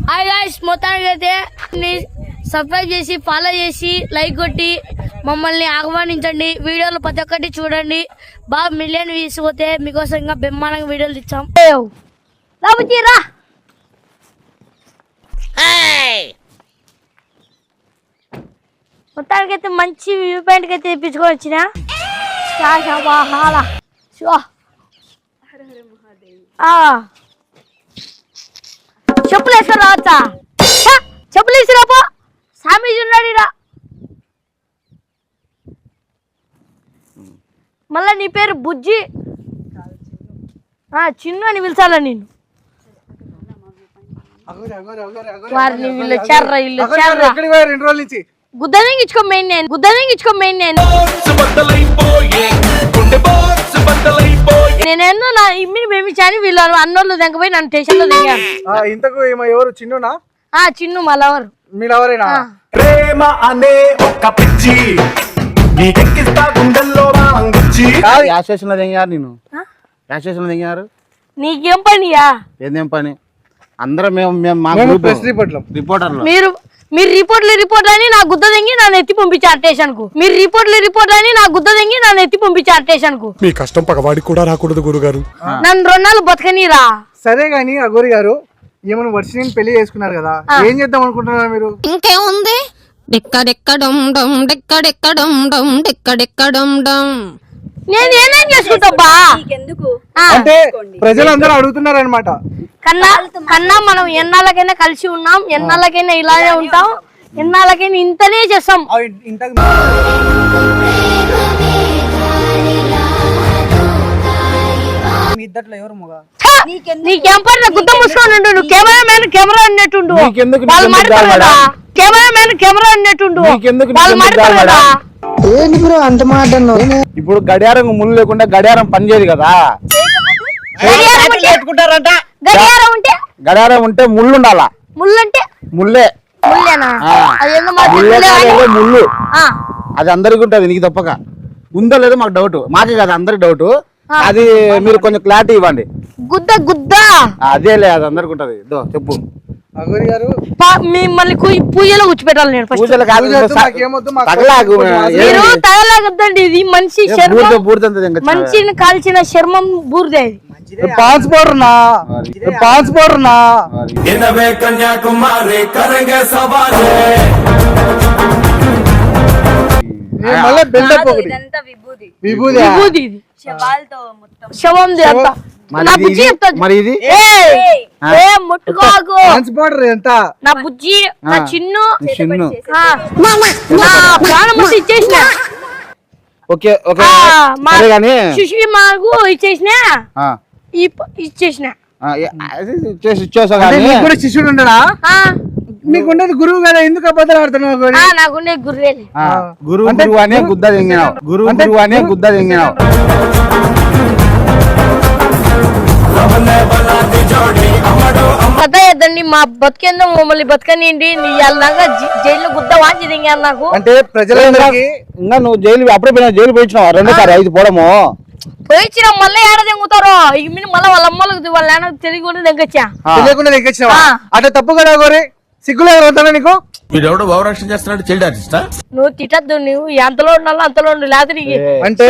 Hi guys, మొత్తానికి అయితే subscribe చేసి ఫాలో చేసి లైక్ కొట్టి మమ్మల్ని ఆహ్వానించండి. వీడియోలు ప్రతి ఒక్కటి చూడండి. బాగా మిలియన్ వ్యూస్ పోతే మీకోసం ఇంకా బ్రహ్మాండంగా వీడియోలు ఇచ్చాం. రా మొత్తానికైతే మంచి వ్యూ పాయింట్కి అయితే తెప్పించుకొని వచ్చిన చెప్పులు వేసుకొని రావచ్చా? చెప్పులు వేసిరాపో, సామీజీ ఉన్నాడు రా. మళ్ళా నీ పేరు బుజ్జి, చిన్ను అని పిలిచాలా నేను? గుద్దనించుకోమేను నేను నేనేందో నా ఇమ్మిని ప్రేమించాని వీళ్ళు అన్నోళ్ళు దిగపోయి నన్ను స్టేషన్ లో దిగాను. ఇంతకు ఎవరు? చిన్నునా? చిన్ను మా లవర్. మీ లవరేనా? ప్రేమ అనే ఒక పిచ్చి నీకెక్కిస్తా గుండెల్లో వాంగుచ్చి. యా స్టేషన్ లో దిగారు? నేను యా స్టేషన్ లో దిగారు? నీకేం పనియా? ఏదేం పని? అందరం మేము ప్రెస్ రిపోర్టర్లు. మీరు రిపోర్ట్ అని నా గుద్ద తెంగి నన్ను ఎత్తి పంపించారు స్టేషన్ కు. మీరు రిపోర్ట్ అని నా గుద్ద తెంగి నన్ను ఎత్తి పంపించారు స్టేషన్ కు. మీ కష్టం పగవాడికి కూడా రాకూడదు గురుగారు. నన్ను 2 నాళ్ళు బతకనిరా. సరే గాని అగోరి గారు, ఏమైనా వర్షిని పెళ్లి చేసుకున్నారు కదా, ఏం చేద్దాం అనుకుంటున్నారు మీరు? ఇంకేముంది, నేను ఏమేం చేసుకుంటా అంటే ప్రజలందరూ అడుగుతున్నారు అనమాట. కన్నా మనం ఎన్నాళ్ళకైనా కలిసి ఉన్నాం, ఎన్నాళ్ళకైనా ఇలానే ఉంటాం, ఎన్నాళ్ళకైనా ఇంతనే చేస్తాం. నీకేం పని? గుద్ద మూసుకొని ఉండు. నువ్వు కెమెరా అన్నట్టుండు. వాళ్ళు మాట్లాడతారు కదా, కెమెరా అన్నట్టుండు. వాళ్ళు మాట్లాడతారు కదా. ఇప్పుడు గడియారం ముళ్ళు లేకుండా గడియారం పనిచేయదు కదా. గడియారం ఉంటే ముళ్ళు ఉండాలా. ముళ్ళే ముళ్ళు. అది అందరికి ఉంటది, నీకు తప్పక. ఉందో లేదో మాకు డౌట్, మాకే కదా అందరికి డౌట్. అది మీరు కొంచెం క్లారిటీ ఇవ్వండి. గుద్ద అదేలే, అది అందరికి ఉంటది. చెప్పు మిమ్మల్ని పూజలో కూర్చోపెట్టాలి నేను. తగలాగద్దండి, ఇది మనిషి మనిషిని కాల్చిన శర్మం బూర్దే. నా బుజ్జి, నా చిన్ను, ఇచ్చేసిన సుష్మిమాకు ఇచ్చేసిన. శిష్యుడు ఉండడా? నీకుండేది గురువు కదా, ఎందుకు అబద్ధాలు ఆడుతున్నావు? నాకుండే గురువు అనే గుద్ద తెంగినావు. గురువు అనే గుద్ద తెంగినావు. కథ ఎద్దండి, మా బతికేందో మమ్మల్ని బతకనిండి. దాకా జైల్లో గుద్ద వాంచి దిగాను నాకు. అంటే ప్రజలందరికీ ఇంకా నువ్వు జైలు అప్పుడే జైలు పోయించినావు 2 5 పోవడము. పోయించిన మళ్ళీ ఏడ దింగుతారో మళ్ళీ వాళ్ళ అమ్మలకు వాళ్ళ తెలియకుండా దగ్గర అట్లా తప్పు కదా. గోరే సిగ్గులేదు నీకు? వీడెవడో భావరక్షణ చేస్తున్నాడు, చైల్డ్ ఆర్టిస్టా? నువ్వు తిట్టద్దు, నువ్వు ఎంతలో ఉండాలో అంతలో ఉండు. లేకపోతే అంటే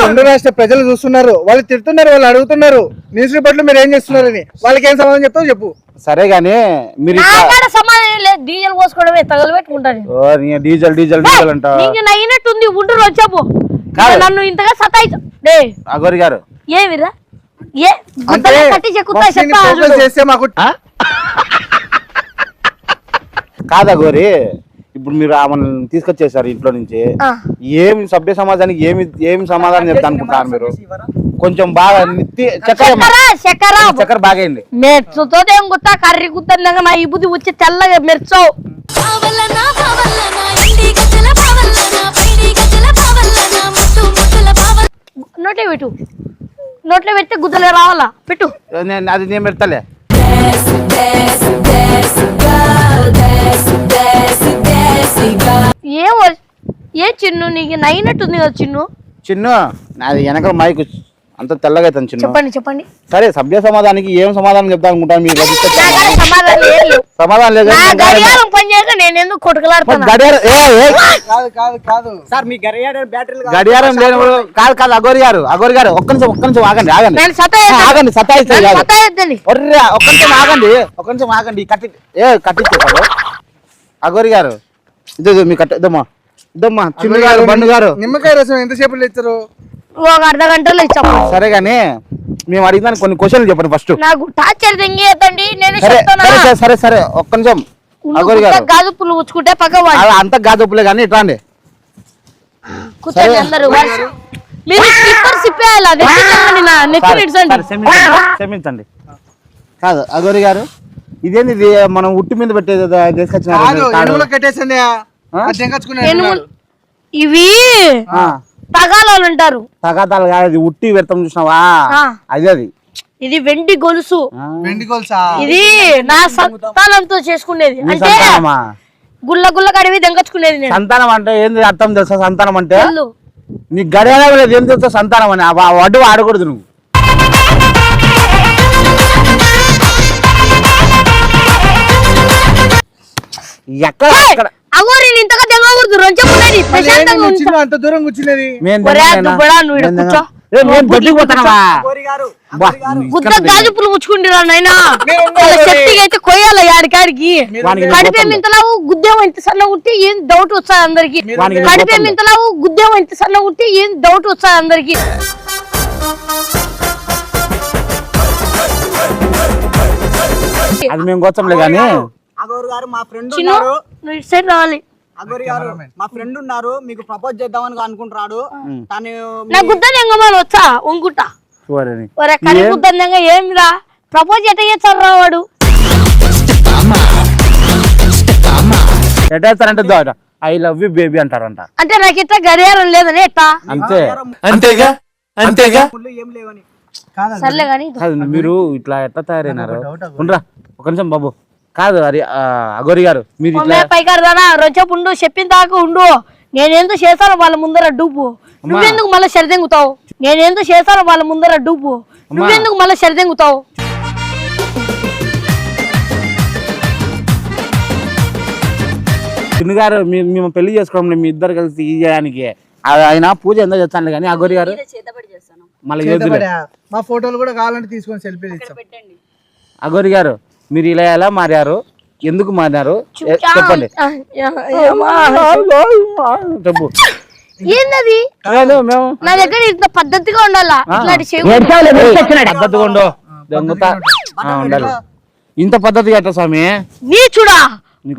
2 రాష్ట్ర ప్రజలు చూస్తున్నారు, వాళ్ళు తిడుతున్నారు, వాళ్ళు అడుగుతున్నారు న్యూస్ రిపోర్ట్లు మీరు ఏం చేస్తున్నారని. వాళ్ళకి ఏం సమాధానం చెప్తావు చెప్పు. సరే గానీ మీరు సమాధానం లేదు, డీజిల్ పోసుకోవడమే తగలు పెట్టుకుంటాను. డీజిల్ అంట అయినట్టుంది. ఉండు వచ్చాపు నన్ను ఇంతగా సతాయిచ్చు. అగోరి గారు ఏమిరా చేస్తే మాకు కాదా గోరి? ఇప్పుడు మీరు ఆమెను తీసుకొచ్చేసారు ఇంట్లో నుంచి, ఏమి సభ్య సమాజానికి ఏమి సమాధానం చెప్తా అనుకుంటారు మీరు? కొంచెం బాగా చక్కెర బాగైంది. మెర్చుతో గుత్తా కర్రీ గుత్తా నా ఈ బుద్ధి వచ్చి తెల్లగా మెర్చావు. నోట్లో పెడితే గుద్దలే రావాలా? పెట్టు. అది నేను పెడతాలే. ఏ చిన్ను, నీకు నైనట్టుంది కదా చిన్ను. చిన్ను, నాది వెనక మైకు అంత తెల్లగా అవుతాను చిన్న. చెప్పండి చెప్పండి. సరే సభ్య సమాధానానికి ఏం సమాధానం చెప్తా అనుకుంటాను మీరు నాకాడ సమాధానం లేదు. సమాధానం లేదు. నా గడియారం పని చేయక నేను ఎందుకు కొట్టుకులాడుతున్నా? గడియారం కాదు సార్, మీ గడియారం లేనప్పుడు కాదు అగోరి గారు ఒక్క నిమిషం ఆగండి నేను సతాయిస్తాను. ఆగండి సతాయిస్తే కాదు. సతాయిద్దండి. ఒర్రే ఒక్క నిమిషం ఆగండి కట్టించేసారు అగోరి గారు. ఇదో మీ ఇదమ్మా చిన్న గారు బండు గారు నిమ్మకాయ రసం ఎంతసేపు ఇస్తారు? ఒక అర్ధ గంటలో ఇచ్చాము. సరే గానీ మేము అడిగిన కొన్ని క్వశ్చన్లు చెప్పండి ఫస్ట్. నాకు టార్చర్ తెంగేతండి. నేను సరే చెప్తానా? సరే ఒక్క నిమిషం అగోరి గారు. గాజు పుల్లు ఉచ్చుకుంటే పక్క అంత గాజుపులే కానీ ఇట్లా అండి కూర్చొని అందరూ మీరు స్లిప్పర్ సిప్పేయాలి. అది క్షమించండి. కాదు అగోరి గారు ఇదేంది ఇది మనం ఉట్టి మీద పెట్టేది తీసుకొచ్చిన కట్టేసింది ఇవి తగాలాలు అంటారు. తగాదాలు కాదు ఇది ఉట్టి పెడతాం చూసినావా అది ఇది వెండి గొలుసు. ఇది నా సంతానంతో చేసుకునేది. అంటే గుల్ల కడివి దెంగచ్చుకునేది నేను. సంతానం అంటే ఏంది అర్థం తెలుసా? సంతానం అంటే వెళ్ళు. నీ గడియారం లేదు ఏం తెలుసా సంతానం అని వడ్డు ఆడకూడదు నువ్వు. ఎక్కడ ఎక్కడ అగోరి ఇంతగా దెంగకూడదు. రొంచెప్పున్నది ప్రశాంతంగా ఉంచు. అంత దూరం కూర్చునేది ఒరే దుబ్బడా నువ్వు ఈడ కూర్చో. గుద్ద గాజు పులు ముచ్చుకుంటురా నాయనా. చెట్టుకి అయితే కొయ్యాల యాడికాడికి. కడిపే మింతలావు గుద్దేమో ఇంత సన్న ఉట్టి ఏం డౌట్ వస్తుంది అందరికి. కడిపే మింతలావు గుద్దేమో ఇంత సన్న ఉట్టి ఏం డౌట్ వస్తుంది అందరికి. అది మేము కూర్చోంలే కానీ అగోరు గారు మా ఫ్రెండ్ చిన్న నువ్వు ఇటు సైడ్ రావాలి. అగోరి గారు మా ఫ్రెండ్ ఉన్నారు, మీకు ప్రపోజ్ చేద్దామని అనుకుంటున్నాడు. తను నా గుద్ద దెంగమని వచ్చా ఉంగుట్టా. ఒరే కని గుద్ద దెంగ ఏంరా ప్రపోజ్ ఎట్ట చేస్తారు రా వాడు? ఎట్టేస్తారంటే ఐ లవ్ యూ బేబీ అంటారంట. అంటే నాకు ఇట్లా గడియారం లేదని ఎట్టా? అంతేగా ఏం లేవని సర్లే గాని మీరు ఇట్లా ఎట్లా తయారైనారు? ఉండరా ఒక నిమిషం బాబు. కాదు అది అగోరి గారు మీరు పైకారుదానా రొచ్చేపు ఉండు చెప్పిన దాకా ఉండు. నేనేందో చేస్తాను వాళ్ళ ముందర డూపు. నువ్వెందుకు మళ్ళీ సరిదెంగుతావు? నేనేందో చేస్తాను వాళ్ళ ముందర డూపు. నువ్వెందుకు మళ్ళీ సరిదెంగుతావు? చిన్న గారు మేము పెళ్లి చేసుకోవడం మీ ఇద్దరు కలిసి చేయడానికి ఆయన పూజ ఎంతో చేస్తాను కానీ అగోరి గారు మళ్ళీ మా ఫోటోలు కూడా కావాలంటే తీసుకొని సెల్ఫీ ఇస్తాం. అగోరి గారు మీరు ఇలా ఎలా మారారు? ఎందుకు మారారు చెప్పండి. చెప్పు. ఏందది? నా దగ్గర ఇంత పద్ధతిగా ఉండాలా? పద్ధతిగా ఉండవు ఉండాలి. ఇంత పద్ధతిగా ఎట్లా స్వామి? నీ చూడా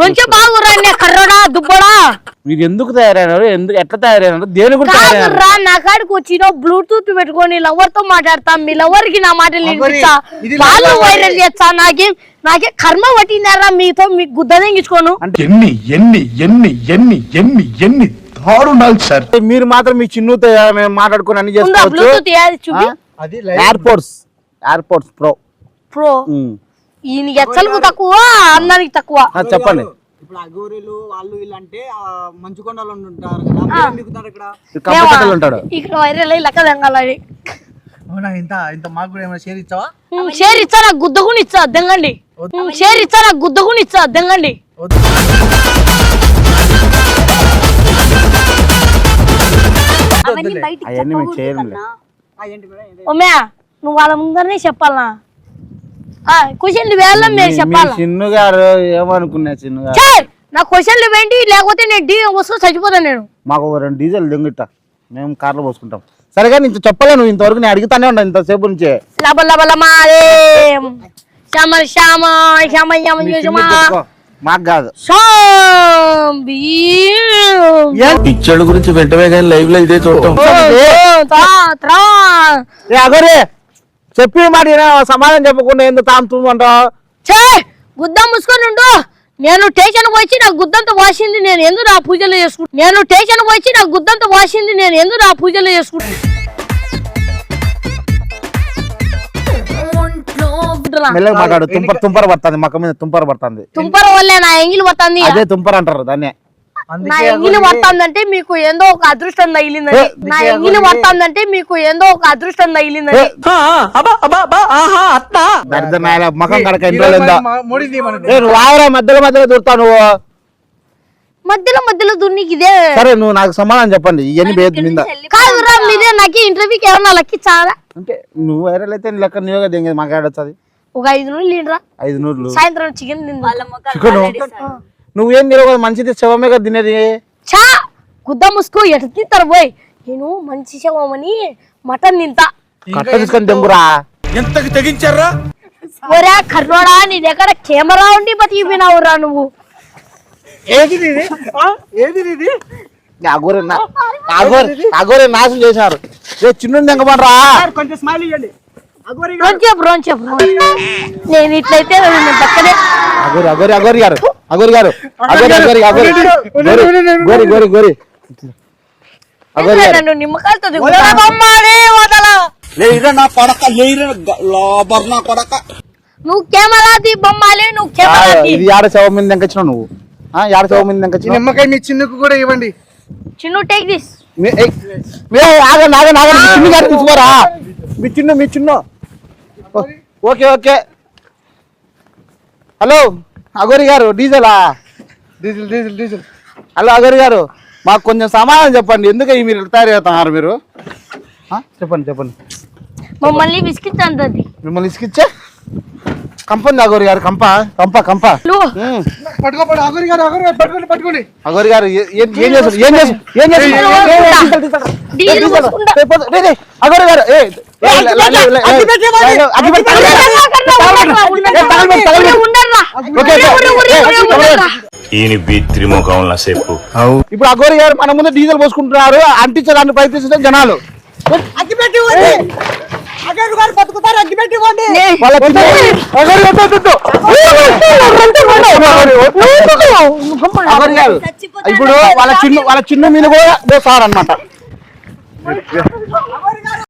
కొంచెం బాగురా కర్రడా దుబ్బడా. మీరు ఎందుకు తయారైనారు? ఎందుకు ఎట్లా తయారైనారు? దేని గురించి కాదురా నా కాడికి వచ్చిన బ్లూటూత్ పెట్టుకొని లవర్ తో మాట్లాడతా. మీ లవర్ కి నా మాటలు వినిపిస్తా. వాళ్ళు వైరల్ చేస్తా. నాకే కర్మ పట్టిందారా మీతో మీకు గుద్ద తెంగించుకోను. ఎన్ని ఎన్ని ఎన్ని ఎన్ని ఎన్ని ఎన్ని దారుణాలు సార్. మీరు మాత్రం మీ చిన్నుతో మాట్లాడుకుని అన్ని బ్లూటూత్ చేసుకోవచ్చు. ఎయిర్పోర్ట్స్ ప్రో ఈయన ఎచ్చలకు తక్కువ అందానికి తక్కువ. చెప్పండి. ఇప్పుడు అగోరీలు వాళ్ళు వీళ్ళు అంటే మంచుకొండలు ఉంటారు కదా, ఉంటాడు ఇక్కడ వైరల్ అయ్యి లెక్క తెంగాలి. అవునా? ఇంత మాకు కూడా ఏమైనా షేర్ ఇచ్చావా? షేర్ ఇచ్చా నాకు గుద్దగుని ఇచ్చా దెంగండి. షేర్ ఇచ్చా నాకు గుద్దగుని ఇచ్చా దెంగండి. అవన్నీ మేము చేయలేం. ఓమ్యా నువ్వు వాళ్ళ ముందరనే చెప్పాలనా? క్వశ్చన్లు వేయాల మీరు చెప్పాలా? చిన్ను గారు ఏమనుకున్నా చిన్ను గారు నా క్వశ్చన్లు వేయండి లేకపోతే నేను డీ వస్తూ చచ్చిపోతాను. నేను మాకు 2 డీజిల్ దొంగిట్ట మేము కార్లో పోసుకుంటాం. సరేగా నీకు చెప్పలేను ఇంతవరకు నేను అడుగుతానే ఉన్నా ఇంతసేపు నుంచి. మాకు కాదు పిచ్చోళ్ళ గురించి వెంటనే కానీ లైవ్ లో ఇదే చూడటం. అగరే చెప్పి మాట సమాధానం చెప్పకుండా ఎందుకు తాముతుంటావు? గుద్ద ముసుకొని ఉండు. నేను స్టేషన్ వచ్చి నాకు గుద్దంతా వాసింది. నేను ఎందుకు నా పూజలు చేసుకుంటా. నేను స్టేషన్ వచ్చి నాకు గుద్దంతా వాసింది. నేను ఎందుకు నా పూజలు చేసుకుంటా. మెల్లగా మాట్లాడు. తుంపర పడుతుంది మొక్క మీద తుంపర పడుతుంది. తుంపర వల్లే నా ఎంగిల్ పడుతుంది. అదే తుంపర అంటారు దాన్ని. నా ఎంగిలి పడుతుందంటే మీకు ఏందో ఒక అదృష్టం తగిలిందని నా ఎంగిలి పడుతుందంటే మీకు ఏందో ఒక అదృష్టం తగిలిందని మకం కడక ఇంట్లో నువ్వు ఆవరా మధ్యలో మధ్యలో దూరుతావు నువ్వు. మధ్యలో దున్నికి ఇదే సరే నువ్వు నాకు సమాధానం చెప్పండి ఇవన్నీ బేద మీద కాదురా మీరే నాకు ఇంటర్వ్యూకి ఏమన్నా లెక్కించారా అంటే నువ్వు వైరల్ అయితే నీ లెక్క నీవుగా దింగేది మాట్లాడొచ్చది ఒక 5 నూళ్ళు తినరా 5 నూర్లు సాయంత్రం చికెన్ తిందా చికెన్ నువ్వేం తినవు కదా మంచిది శవమే కదా తినేది. చా గుద్ద ముసుకో ఎట తింటారు పోయి నేను మంచి శవమని మటన్ తింటా కట్ట తీసుకొని తెంపురా. ఎంతకు తెగించారా? ఒరే కర్రోడా నీ దగ్గర కెమెరా ఉండి బతికిపోయినావురా నువ్వు. అగోరే నాశనం చేశారు. చిన్న తెంగపడరా. కొంచెం స్మైల్ ఇవ్వండి. నేను ఇట్లయితే నేను పక్కనే అగోరి గారు నన్ను నిమ్మకాయలతో నువ్వు కెమెరా తీ బొమ్మాలి నువ్వు కెమెరా తీ. ఇది ఆడ శవం మీద తెంకొచ్చినావు నువ్వు. ఆడ శవం మీద తెంకొచ్చినావు. నిమ్మకాయ మీ చిన్నకు కూడా ఇవ్వండి. చిన్ను టేక్ దిస్ చిన్న గారు తీసుకోరా. మీ చిన్న ఓకే హలో అగోరి గారు డీజిలా డీజిల్ హలో అగోరి గారు మాకు కొంచెం సమాధానం చెప్పండి. ఎందుకు మీరు తయారవుతున్నారు మీరు? చెప్పండి మమ్మల్ని విసికించండి. మిమ్మల్ని ఇసుకిచ్చే కంపంది అగోరి గారు కంప పట్టుకోండి. పట్టుకోండి. అగోరి గారు ఏం చేస్తారు అగోరి గారు ఇప్పుడు అగోరి గారు మన ముందు డీజిల్ పోసుకుంటున్నారు. అంటించడానికి ప్రయత్నిస్తున్న జనాలు ఇప్పుడు వాళ్ళ చిన్న మీద కూడా సార్ అన్నమాట.